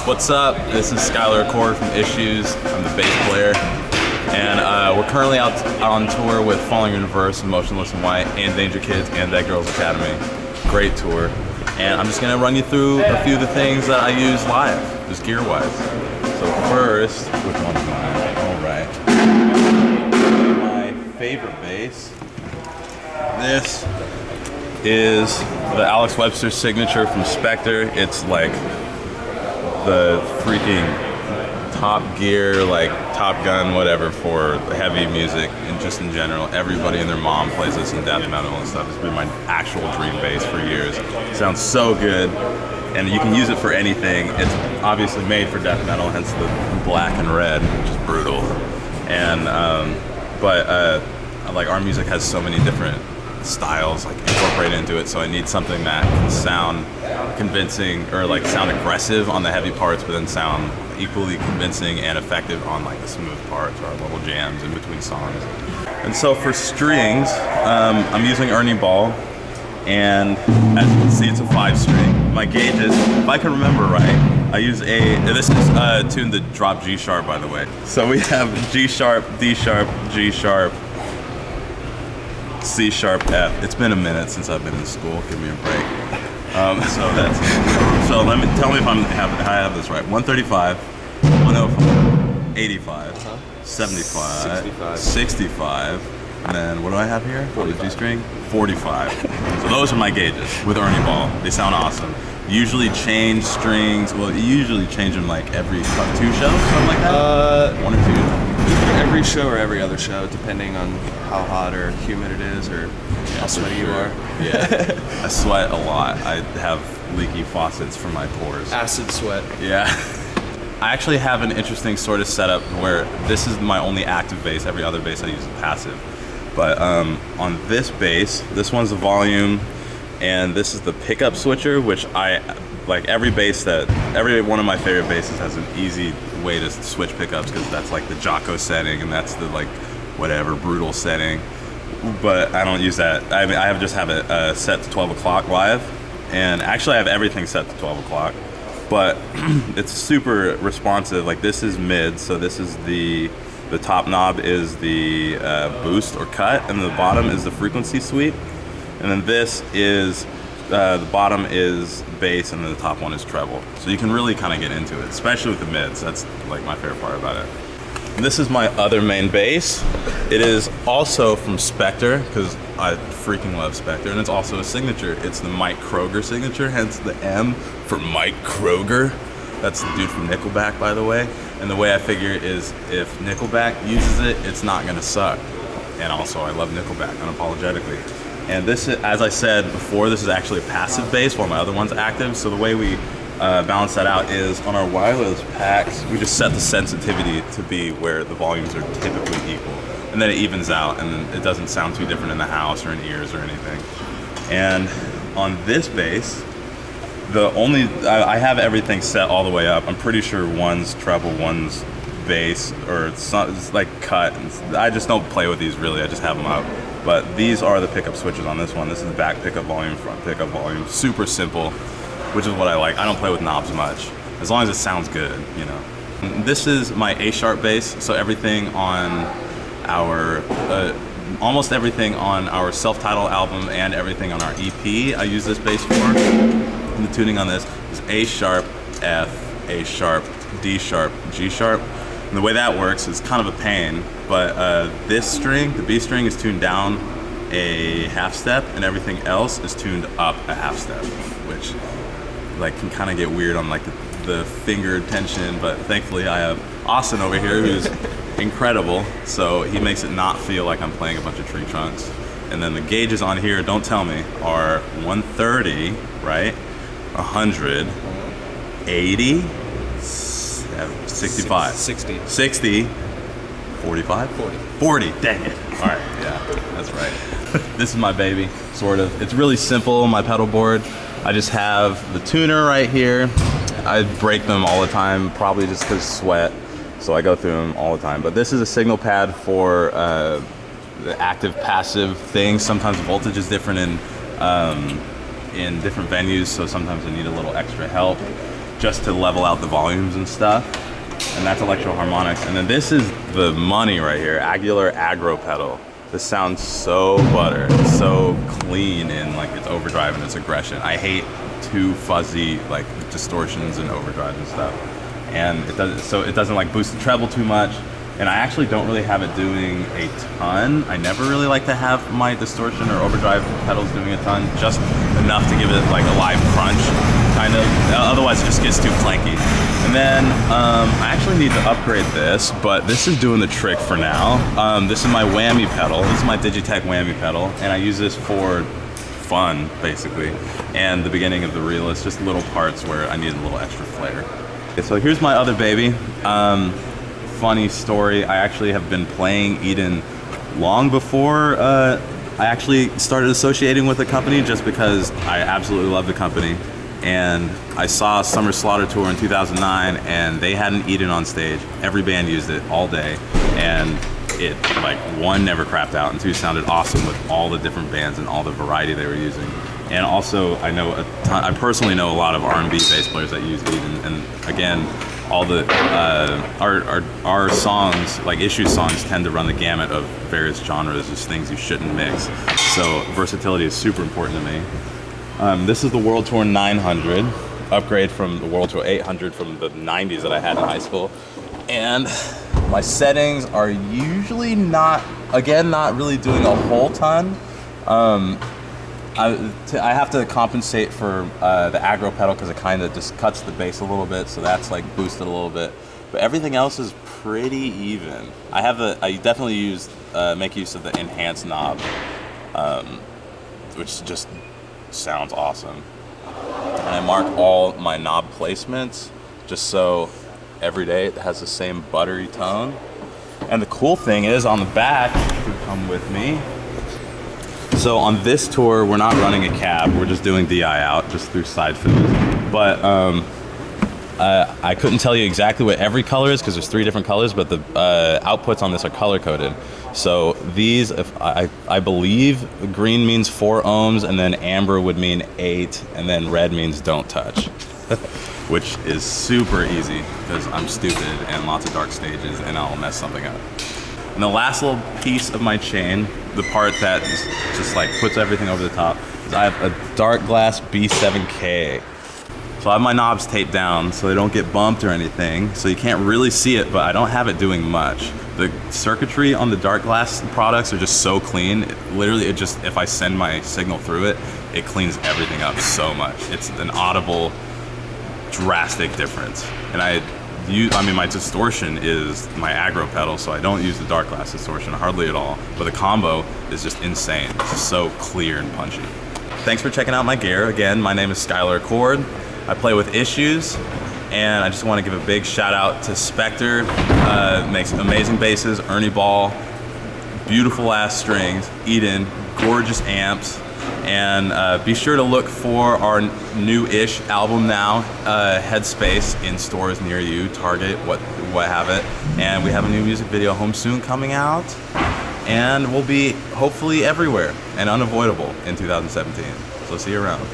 What's up? This is Skylar Accord from Issues. I'm the bass player. And we're currently out on tour with Falling in Reverse, Motionless in White, and Danger Kids, and Dead Girls Academy. Great tour. And I'm just gonna run you through a few of the things that I use live, just gear-wise. So first, which one's mine? All right. My favorite bass. This is the Alex Webster Signature from Spectre. It's like the freaking top gear, like Top Gun, whatever, for heavy music and just in general. Everybody and their mom plays this in death metal and stuff. It's been my actual dream bass for years. It sounds so good, and you can use it for anything. It's obviously made for death metal, hence the black and red, which is brutal. And like our music has so many different styles like incorporated into it, so I need something that can sound convincing or like sound aggressive on the heavy parts, but then sound equally convincing and effective on like the smooth parts or little jams in between songs. And so for strings, I'm using Ernie Ball, and as you can see, it's a 5-string. My gauges, if I can remember right, I use this is tuned to drop G sharp, by the way. So we have G sharp, D sharp, G sharp, C sharp, F. It's been a minute since I've been in school. Give me a break. So let me tell me if I have this right. 135, 105, 85, 75, 65, and then what do I have here? 45. G string, 45. So those are my gauges with Ernie Ball. They sound awesome. Usually change strings. Well, you usually change them like every 2 shows, something like that. 1 or 2. Every show or every other show, depending on how hot or humid it is or how sweaty you are. Yeah, I sweat a lot. I have leaky faucets from my pores. Acid sweat. Yeah. I actually have an interesting sort of setup where this is my only active bass. Every other bass I use is passive. But on this bass, this one's the volume, and this is the pickup switcher, which every one of my favorite basses has an easy way to switch pickups, because that's like the Jocko setting and that's the like whatever brutal setting. But I don't use that. I just have it set to 12 o'clock live, and actually I have everything set to 12 o'clock. But it's super responsive. Like this is mid, so this is the top knob is the boost or cut, and the bottom is the frequency sweep, and then this is the bottom is bass, and then the top one is treble. So you can really kind of get into it, especially with the mids. That's like my favorite part about it. And this is my other main bass. It is also from Spectre, because I freaking love Spectre, and it's also a signature. It's the Mike Kroger signature, hence the M for Mike Kroger. That's the dude from Nickelback, by the way. And the way I figure is if Nickelback uses it, it's not gonna suck. And also I love Nickelback unapologetically. And this is, as I said before, this is actually a passive bass while my other one's active. So the way we balance that out is on our wireless packs, we just set the sensitivity to be where the volumes are typically equal. And then it evens out, and then it doesn't sound too different in the house or in ears or anything. And on this bass, I have everything set all the way up. I'm pretty sure one's treble, one's bass, or it's like cut. I just don't play with these really, I just have them up. But these are the pickup switches on this one. This is back pickup volume, front pickup volume. Super simple, which is what I like. I don't play with knobs much, as long as it sounds good, you know. And this is my A sharp bass, so everything on our, almost everything on our self-titled album and everything on our EP, I use this bass for. And the tuning on this is A sharp, F, A sharp, D sharp, G sharp. And the way that works is kind of a pain, but this string, the B string, is tuned down a half step, and everything else is tuned up a half step, which like can kind of get weird on like the finger tension. But thankfully I have Austin over here, who's incredible, so he makes it not feel like I'm playing a bunch of tree trunks. And then the gauges on here, don't tell me, are 130, right? 100, 80, 65, 60, 45, 40. Dang it! All right, yeah, that's right. This is my baby, sort of. It's really simple. My pedal board. I just have the tuner right here. I break them all the time, probably just because sweat. So I go through them all the time. But this is a signal pad for the active passive things. Sometimes voltage is different in different venues, so sometimes I need a little extra help. just to level out the volumes and stuff. And that's Electro Harmonics. And then this is the money right here, Aguilar Agro Pedal. This sounds so butter, so clean in like its overdrive and its aggression. I hate too fuzzy like distortions and overdrive and stuff. And it doesn't like boost the treble too much. And I actually don't really have it doing a ton. I never really like to have my distortion or overdrive pedals doing a ton, just enough to give it like a live crunch, kind of. Otherwise it just gets too clanky. And then I actually need to upgrade this, but this is doing the trick for now. This is my whammy pedal. This is my Digitech whammy pedal, and I use this for fun, basically. And the beginning of the reel is just little parts where I need a little extra flair. Okay, so here's my other baby. Funny story, I actually have been playing Eden long before I actually started associating with the company, just because I absolutely love the company. And I saw Summer Slaughter Tour in 2009, and they had an Eden on stage. Every band used it all day, and it, like, one, never crapped out, and two, sounded awesome with all the different bands and all the variety they were using. And also, I know a ton, I personally know a lot of R&B bass players that use Eden, and again, all the our songs, like Issue songs, tend to run the gamut of various genres, just things you shouldn't mix. So versatility is super important to me. This is the World Tour 900, upgrade from the World Tour 800 from the 90s that I had in high school. And my settings are usually not really doing a whole ton. I have to compensate for the aggro pedal because it kind of just cuts the bass a little bit, so that's like boosted a little bit. But everything else is pretty even. I definitely make use of the enhance knob, which just sounds awesome. And I mark all my knob placements just so every day it has the same buttery tone. And the cool thing is on the back, if you come with me. So on this tour, we're not running a cab. We're just doing DI out, just through side fills. But I couldn't tell you exactly what every color is because there's 3 different colors, but the outputs on this are color coded. So these, if I believe green means 4 ohms, and then amber would mean 8, and then red means don't touch, which is super easy because I'm stupid and lots of dark stages and I'll mess something up. And the last little piece of my chain, the part that just like puts everything over the top, is I have a dark glass B7K. So I have my knobs taped down so they don't get bumped or anything, so you can't really see it, but I don't have it doing much. The circuitry on the dark glass products are just so clean. It just, if I send my signal through it, it cleans everything up so much. It's an audible, drastic difference. And my distortion is my aggro pedal, so I don't use the dark glass distortion hardly at all, but the combo is just insane. It's just so clear and punchy. Thanks for checking out my gear. Again, my name is Skylar Cord. I play with Issues, and I just want to give a big shout out to Spectre. Makes amazing basses, Ernie Ball, beautiful ass strings, Eden, gorgeous amps. And be sure to look for our new-ish album now, Headspace, in stores near you, Target, what have it. And we have a new music video, Home Soon, coming out. And we'll be hopefully everywhere and unavoidable in 2017. So see you around.